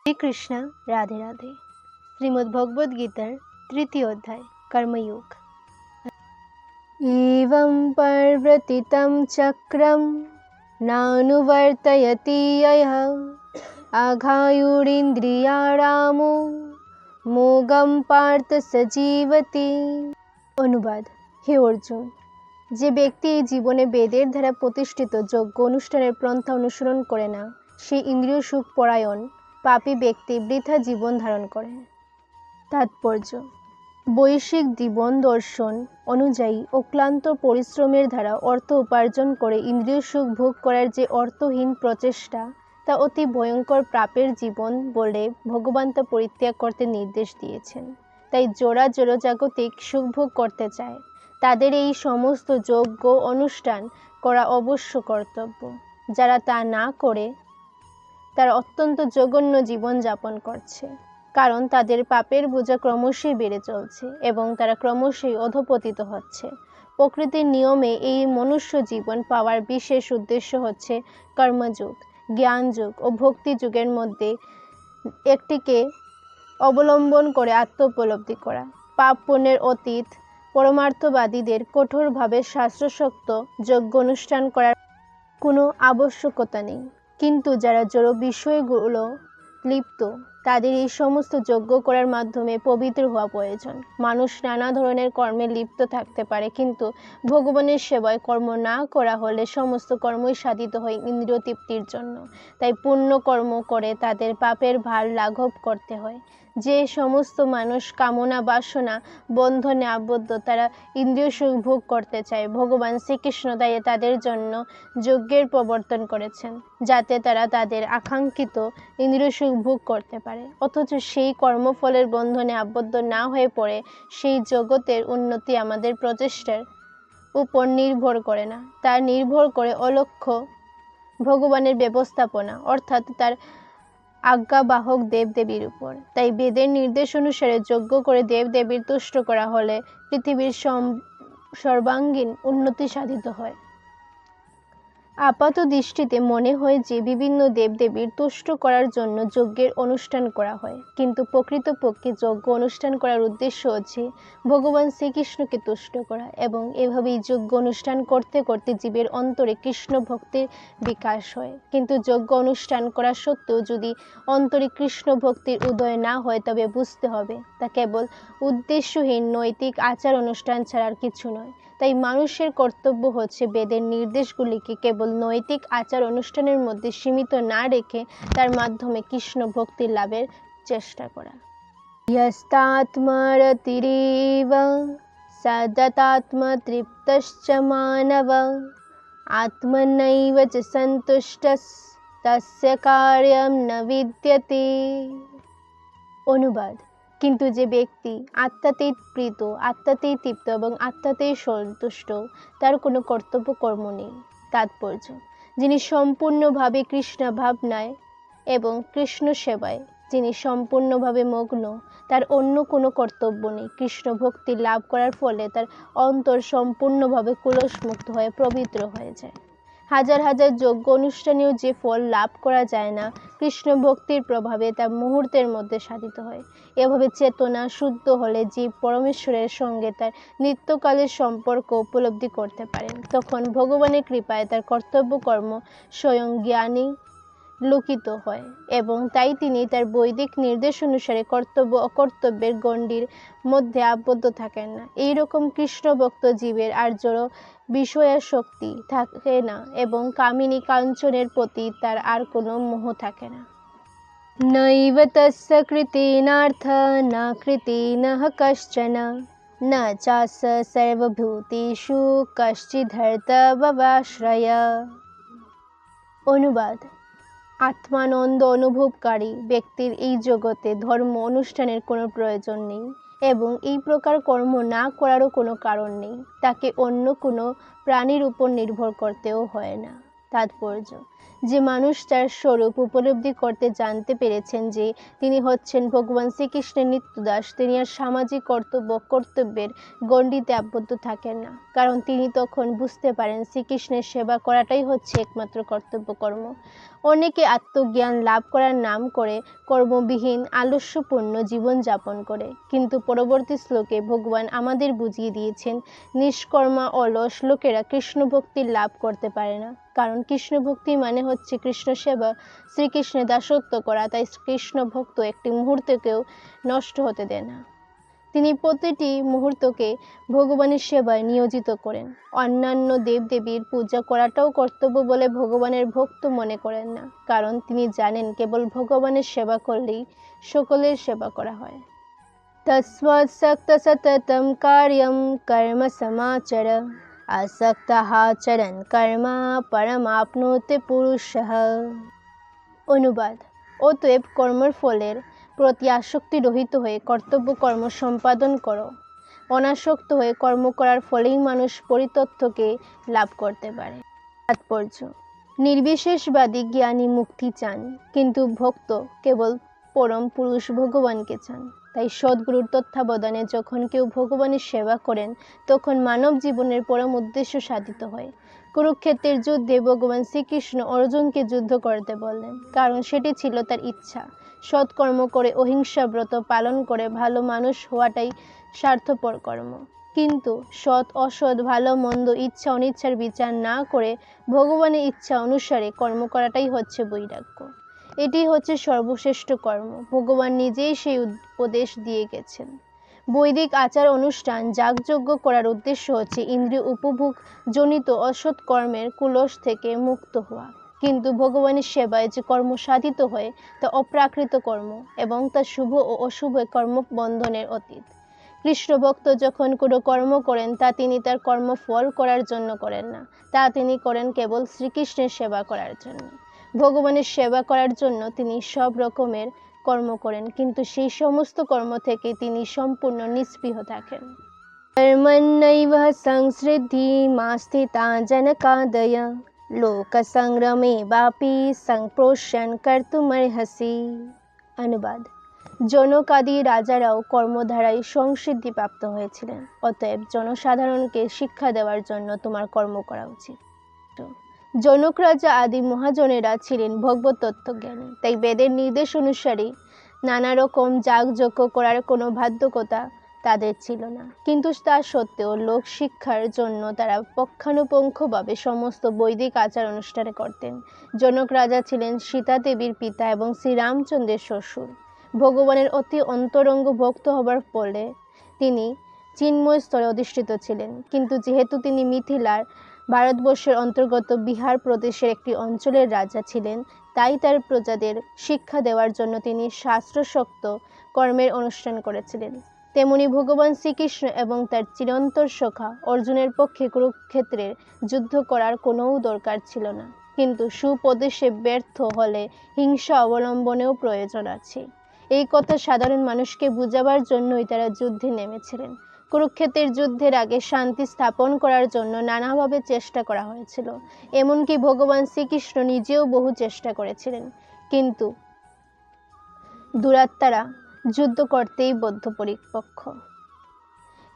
শ্রীকৃষ্ণ রাধে রাধে। শ্রীমদ্ ভগবদ গীতার তৃতীয় অধ্যায় কর্মযোগ। এবং পরিবর্তিতং চক্রম নানুবর্তয়তি ইয়ঃ আঘায়ুরিন্দ্রিয়ারামো মোগম পার্থ সজীবতি। অনুবাদ: হে অর্জুন, যে ব্যক্তি এই জীবনে বেদের দ্বারা প্রতিষ্ঠিত যজ্ঞ অনুষ্ঠানের পন্থা অনুসরণ করে না, সে ইন্দ্রিয় সুখ পরায়ণ পাপী ব্যক্তি বৃথা জীবন ধারণ করে। তাৎপর্য: বৈশ্বিক জীবন দর্শন অনুযায়ী অক্লান্ত পরিশ্রমের দ্বারা অর্থ উপার্জন করে ইন্দ্রিয় সুখ ভোগ করার যে অর্থহীন প্রচেষ্টা, তা অতি ভয়ঙ্কর পাপের জীবন বলে ভগবান তা পরিত্যাগ করতে নির্দেশ দিয়েছেন। তাই যারা জড়জাগতিক সুখ ভোগ করতে চায়, তাদের এই সমস্ত যজ্ঞ অনুষ্ঠান করা অবশ্য কর্তব্য। যারা তা না করে, তারা অত্যন্ত জঘন্য জীবন যাপন করছে, কারণ তাদের পাপের বোঝা ক্রমশই বেড়ে চলছে এবং তারা ক্রমশই অধঃপতিত হচ্ছে। প্রকৃতির নিয়মে এই মনুষ্য জীবন পাওয়ার বিশেষ উদ্দেশ্য হচ্ছে কর্মযোগ, জ্ঞানযোগ ও ভক্তি যুগের মধ্যে একটিকে অবলম্বন করে আত্ম উপলব্ধি করা। পাপ পুণ্যের অতীত পরমার্থবাদীদের কঠোরভাবে শাস্ত্রোক্ত যজ্ঞ অনুষ্ঠান করার কোনো আবশ্যকতা নেই, কিন্তু যারা জড় বিষয়গুলো লিপ্ত, তাদের এই সমস্ত যজ্ঞ করার মাধ্যমে পবিত্র হওয়া প্রয়োজন। মানুষ নানা ধরনের কর্মে লিপ্ত থাকতে পারে, কিন্তু ভগবানের সেবায় কর্ম না করা হলে সমস্ত কর্মই সাধিত হয় ইন্দ্রিয় তৃপ্তির জন্য। তাই পুণ্য কর্ম করে তাদের পাপের ভার লাঘব করতে হয়। যে সমস্ত মানুষ কামনা বাসনা বন্ধনে আবদ্ধ, তারা ইন্দ্রিয় সুখ ভোগ করতে চায়, ভগবান শ্রীকৃষ্ণ তাই তাদের জন্য যজ্ঞের প্রবর্তন করেছেন, যাতে তারা তাদের আকাঙ্ক্ষিত ইন্দ্রিয় সুখ ভোগ করতে পারে, অথচ সেই কর্মফলের বন্ধনে আবদ্ধ না হয়ে পড়ে। সেই জগতের উন্নতি আমাদের প্রচেষ্টার উপর নির্ভর করে না, তা নির্ভর করে অলক্ষ্য ভগবানের ব্যবস্থাপনা, অর্থাৎ তার আজ্ঞাবাহক দেবদেবীর উপর। তাই বেদের নির্দেশ অনুসারে যজ্ঞ করে দেবদেবীর তুষ্ট করা হলে পৃথিবীর সর্বাঙ্গীন উন্নতি সাধিত হয়। আপাত দৃষ্টিতে মনে হয় যে বিভিন্ন দেবদেবীর তুষ্ট করার জন্য যজ্ঞের অনুষ্ঠান করা হয়, কিন্তু প্রকৃতপক্ষে যজ্ঞ অনুষ্ঠান করার উদ্দেশ্য হচ্ছে ভগবান শ্রীকৃষ্ণকে তুষ্ট করা, এবং এভাবেই যজ্ঞ অনুষ্ঠান করতে করতে জীবের অন্তরে কৃষ্ণ ভক্তির বিকাশ হয়। কিন্তু যজ্ঞ অনুষ্ঠান করা সত্ত্বেও যদি অন্তরে কৃষ্ণ ভক্তির উদয় না হয়, তবে বুঝতে হবে তা কেবল উদ্দেশ্যহীন নৈতিক আচার অনুষ্ঠান ছাড়া আর কিছু নয়। তাই মানুষের কর্তব্য হচ্ছে বেদের নির্দেশগুলিকে কেবল নৈতিক আচার অনুষ্ঠানের মধ্যে সীমিত না রেখে তার মাধ্যমে কৃষ্ণ ভক্তি লাভের চেষ্টা করা। ইয়স্তাত্মরতিরেব সদতাত্মা তৃপ্তশ্চ মানব আত্মনৈব চ সন্তুষ্টঃ তস্য কার্যং ন বিদ্যতে। অনুবাদ: কিন্তু যে ব্যক্তি আত্মাতেই প্রীত, আত্মাতেই তৃপ্ত এবং আত্মাতেই সন্তুষ্ট, তার কোনো কর্তব্য কর্ম নেই। তাৎপর্য: যিনি সম্পূর্ণভাবে কৃষ্ণ ভাবনায় এবং কৃষ্ণ সেবায় যিনি সম্পূর্ণভাবে মগ্ন, তার অন্য কোনো কর্তব্য নেই। কৃষ্ণ ভক্তি লাভ করার ফলে তার অন্তর সম্পূর্ণভাবে কলুষমুক্ত হয়ে পবিত্র হয়ে যায়। হাজার হাজার যজ্ঞ অনুষ্ঠানেও যে ফল লাভ করা যায় না, কৃষ্ণ ভক্তির প্রভাবে তা মুহূর্তের মধ্যে সাধিত হয়। এভাবে চেতনা শুদ্ধ হলে জীব পরমেশ্বরের সঙ্গে তার নিত্যকালের সম্পর্ক উপলব্ধি করতে পারেন। তখন ভগবানের কৃপায় তার কর্তব্য কর্ম স্বয়ং জ্ঞানী লোকিত হয়, এবং তাই তিনি তার বৈদিক নির্দেশ অনুসারে কর্তব্য অকর্তব্যের গণ্ডির মধ্যে আবদ্ধ থাকেন না। এইরকম কৃষ্ণ ভক্ত জীবের আর জড় বিষয়াসক্তি থাকে না, এবং কামিনী কাঞ্চনের প্রতি তার আর কোনো মোহ থাকে না। নৈব তস্য কৃতেনার্থ ন কৃতেনঃ কশ্চন ন চাস্য সর্বভূতেষু কশ্চিদর্থববাশ্রয়। অনুবাদ: আত্মানন্দ অনুভবকারী ব্যক্তির এই জগতে ধর্ম অনুষ্ঠানের কোনো প্রয়োজন নেই, এবং এই প্রকার কর্ম না করারও কোনো কারণ নেই। তাকে অন্য কোনো প্রাণীর উপর নির্ভর করতেও হয় না। তাৎপর্য: যে মানুষ তার স্বরূপ উপলব্ধি করতে জানতে পেরেছেন যে তিনি হচ্ছেন ভগবান শ্রীকৃষ্ণের নিত্যদাস, তিনি আর সামাজিক কর্তব্যের গণ্ডিতে আবদ্ধ থাকেন না, কারণ তিনি তখন বুঝতে পারেন শ্রীকৃষ্ণের সেবা করাটাই হচ্ছে একমাত্র কর্তব্য কর্ম। অনেকে আত্মজ্ঞান লাভ করার নাম করে কর্মবিহীন আলস্যপূর্ণ জীবনযাপন করে, কিন্তু পরবর্তী শ্লোকে ভগবান আমাদের বুঝিয়ে দিয়েছেন নিষ্কর্মা অলস লোকেরা কৃষ্ণ ভক্তি লাভ করতে পারে না, কারণ কৃষ্ণ ভক্তি মানে হচ্ছে কৃষ্ণ সেবা, শ্রীকৃষ্ণের দাসত্ব করা। তাই কৃষ্ণ ভক্ত একটি মুহূর্তকেও নষ্ট হতে দেয় না, তিনি প্রতিটি মুহূর্তকে ভগবানের সেবায় নিয়োজিত করেন। অন্যান্য দেবদেবীর পূজা করাটাও কর্তব্য বলে ভগবানের ভক্ত মনে করেন না, কারণ তিনি জানেন কেবল ভগবানের সেবা করলেই সকলের সেবা করা হয়। তস্মাৎ সক্ত সততম কার্যম কর্ম সমাচর, আসক্তঃ চরণ কর্ম পরমাপ্নোতি পুরুষঃ। অনুবাদ: অতএব কর্মের ফলের প্রতি আসক্তি রহিত হয়ে কর্তব্য কর্ম সম্পাদন করো। অনাসক্ত হয়ে কর্ম করার ফলেই মানুষ পরিতত্ত্বকে লাভ করতে পারে। তাৎপর্য: নির্বিশেষবাদী জ্ঞানী মুক্তি চান, কিন্তু ভক্ত কেবল পরম পুরুষ ভগবানকে চান। তাই সদ্গুরুর তত্ত্বাবধানে যখন কেউ ভগবানের সেবা করেন, তখন মানব জীবনের পরম উদ্দেশ্য সাধিত হয়। কুরুক্ষেত্রের যুদ্ধে ভগবান শ্রীকৃষ্ণ অর্জুনকে যুদ্ধ করতে বললেন, কারণ সেটি ছিল তার ইচ্ছা। সৎকর্ম করে অহিংসা ব্রত পালন করে ভালো মানুষ হওয়াটাই স্বার্থপর কর্ম, কিন্তু সৎ অসৎ ভালো মন্দ ইচ্ছা অনিচ্ছার বিচার না করে ভগবানের ইচ্ছা অনুসারে কর্ম করাটাই হচ্ছে বৈরাগ্য। এটি হচ্ছে সর্বশ্রেষ্ঠ কর্ম। ভগবান নিজেই সেই উপদেশ দিয়ে গেছেন। বৈদিক আচার অনুষ্ঠান যাগযজ্ঞ করার উদ্দেশ্য হচ্ছে ইন্দ্রিয় উপভোগ জনিত অসৎ কর্মের কুলস থেকে মুক্ত হওয়া, কিন্তু ভগবানের সেবায় যে কর্ম সাধিত হয় তা অপ্রাকৃত কর্ম এবং তা শুভ ও অশুভ কর্ম বন্ধনের অতীত। কৃষ্ণ ভক্ত যখন কোনো কর্ম করেন তা তিনি তার কর্মফল করার জন্য করেন না, তা তিনি করেন কেবল শ্রীকৃষ্ণের সেবা করার জন্য। ভগবানের সেবা করার জন্য তিনি সব রকমের কর্ম করেন, কিন্তু সেই সমস্ত কর্ম থেকে তিনি সম্পূর্ণ নিষ্পৃহ থাকেন। কর্মণ্যৈব সংসৃদ্ধি মাস্থিতা জনকাদয়, লোক সংগ্রামে বাপি সংপ্রোষ্যন কর্তুমর্হসি। অনুবাদ: জনকাদি রাজারাও কর্মধারায় সংসিদ্ধি প্রাপ্ত হয়েছিলেন, অতএব জনসাধারণকে শিক্ষা দেওয়ার জন্য তোমার কর্ম করা উচিত। জনক রাজা আদি মহাজনেরা ছিলেন ভগবত তত্ত্বজ্ঞানী, তাই বেদের নির্দেশ অনুসারে নানা রকম যাগযজ্ঞ করার কোনো বাধ্যকতা তাদের ছিল না, কিন্তু তা সত্ত্বেও লোক শিক্ষার জন্য তারা পুঙ্খানুপুঙ্খভাবে সমস্ত বৈদিক আচার অনুষ্ঠান করতেন। জনক রাজা ছিলেন সীতা দেবীর পিতা এবং শ্রীরামচন্দ্রের শ্বশুর। ভগবানের অতি অন্তরঙ্গ ভক্ত হবার ফলে তিনি চিন্ময় স্তরে অধিষ্ঠিত ছিলেন, কিন্তু যেহেতু তিনি মিথিলার ভারতবর্ষের অন্তর্গত বিহার প্রদেশের একটি অঞ্চলের রাজা ছিলেন, তাই তার প্রজাদের শিক্ষা দেওয়ার জন্য তিনি শাস্ত্রশক্ত কর্মের অনুষ্ঠান করেছিলেন। তেমনি ভগবান শ্রীকৃষ্ণ এবং তার চিরন্তর সখা অর্জুনের পক্ষে কুরুক্ষেত্রের যুদ্ধ করার কোনো দরকার ছিল না, কিন্তু সুপদেশে ব্যর্থ হলে হিংসা অবলম্বনেও প্রয়োজন আছে। এই কথা সাধারণ মানুষকে বুঝাবার জন্যই তারা যুদ্ধে নেমেছিলেন। কুরুক্ষেত্রের যুদ্ধের আগে শান্তি স্থাপন করার জন্য নানাভাবে চেষ্টা করা হয়েছিল, এমনকি ভগবান শ্রীকৃষ্ণ নিজেও বহু চেষ্টা করেছিলেন, কিন্তু দুরাত্মারা যুদ্ধ করতেই বদ্ধপরিপক্ষ।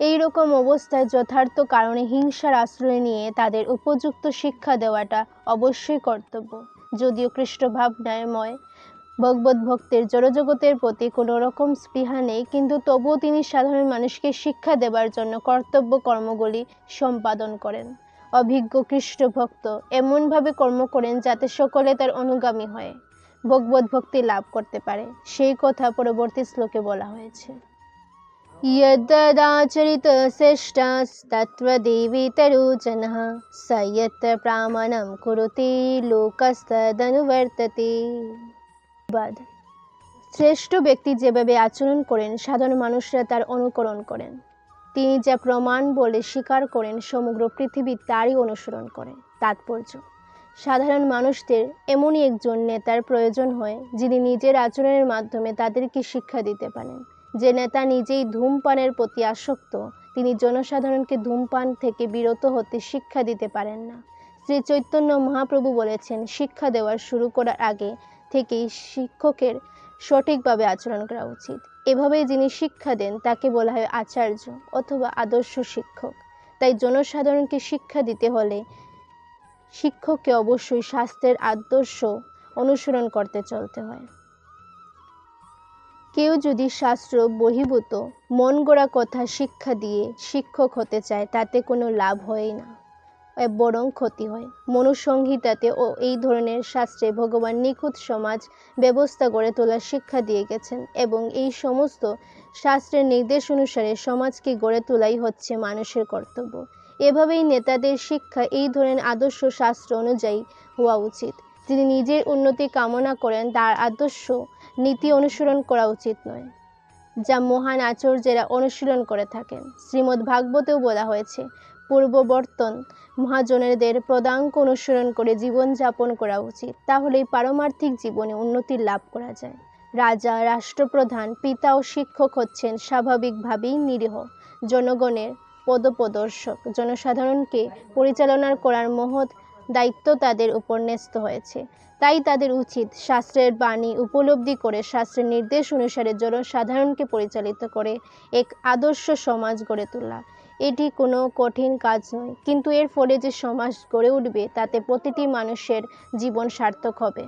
এইরকম অবস্থায় যথার্থ কারণে হিংসার আশ্রয় নিয়ে তাদের উপযুক্ত শিক্ষা দেওয়াটা অবশ্যই কর্তব্য। যদিও কৃষ্ণ ভাবনাময় ভগবত ভক্তের জড়জগতের প্রতি কোনো রকম স্পৃহা নেই, কিন্তু তবুও তিনি সাধারণ মানুষকে শিক্ষা দেবার জন্য কর্তব্য কর্মগুলি সম্পাদন করেন। অভিজ্ঞ কৃষ্ণ ভক্ত এমনভাবে কর্ম করেন যাতে সকলে তার অনুগামী হয়, ভগবত ভক্তি লাভ করতে পারে। সেই কথা পরবর্তী শ্লোকে বলা হয়েছে। यद्ददाचरित श्रेष्ठस्तत्त्वदेवेतरो स यत् प्रामाणं कुरुते लोकस्तदनुवर्तते। শ্রেষ্ঠ ব্যক্তি যেভাবে আচরণ করেন সাধারণ মানুষরা তার অনুকরণ করেন, তিনি যা প্রমাণ বলে স্বীকার করেন সমগ্র পৃথিবী তারই অনুসরণ করে। তাৎপর্য: সাধারণ মানুষদের এমনই একজন নেতার প্রয়োজন হয় যিনি নিজের আচরণের মাধ্যমে তাদেরকে শিক্ষা দিতে পারেন। যে নেতা নিজেই ধূমপানের প্রতি আসক্ত, তিনি জনসাধারণকে ধূমপান থেকে বিরত হতে শিক্ষা দিতে পারেন না। শ্রী চৈতন্য মহাপ্রভু বলেছেন, শিক্ষা দেওয়া শুরু করার আগে থেকেই শিক্ষকের সঠিকভাবে আচরণ করা উচিত। এভাবেই যিনি শিক্ষা দেন তাকে বলা হয় আচার্য অথবা আদর্শ শিক্ষক। তাই জনসাধারণকে শিক্ষা দিতে হলে শিক্ষককে অবশ্যই শাস্ত্রের আদর্শ অনুসরণ করতে চলতে হয়। কেউ যদি শাস্ত্র বহির্ভূত মন গড়া কথা শিক্ষা দিয়ে শিক্ষক হতে চায়, তাতে কোনো লাভ হয় না, বরং ক্ষতি হয়। মনুসংহিতাতে ও এই ধরনের শাস্ত্রে ভগবান নিখুঁত সমাজ ব্যবস্থা গড়ে তোলার শিক্ষা দিয়ে গেছেন এবং এই সমস্ত শাস্ত্রের নির্দেশ অনুসারে সমাজকে গড়ে তোলাই হচ্ছে মানুষের কর্তব্য। এভাবেই নেতাদের শিক্ষা এই ধরনের আদর্শ শাস্ত্র অনুযায়ী হওয়া উচিত। যিনি নিজের উন্নতি কামনা করেন তার আদর্শ নীতি অনুসরণ করা উচিত নয়, যা মহান আচার্যেরা অনুশীলন করে থাকেন। শ্রীমদ্ ভাগবতেও বলা হয়েছে, পূর্ববর্তন মহাজনেদের পদাঙ্ক অনুসরণ করে জীবনযাপন করা উচিত, তাহলেই পারমার্থিক জীবনে উন্নতি লাভ করা যায়। রাজা, রাষ্ট্রপ্রধান, পিতা ও শিক্ষক হচ্ছেন স্বাভাবিকভাবেই নিরীহ জনগণের পদপ্রদর্শক। জনসাধারণকে পরিচালনা করার মহৎ দায়িত্ব তাদের উপর ন্যস্ত হয়েছে। তাই তাদের উচিত শাস্ত্রের বাণী উপলব্ধি করে শাস্ত্রের নির্দেশ অনুসারে জনসাধারণকে পরিচালিত করে এক আদর্শ সমাজ গড়ে তোলা। এটি কোনো কঠিন কাজ নয়, কিন্তু এর ফলে যে সমাজ গড়ে উঠবে তাতে প্রতিটি মানুষের জীবন সার্থক হবে।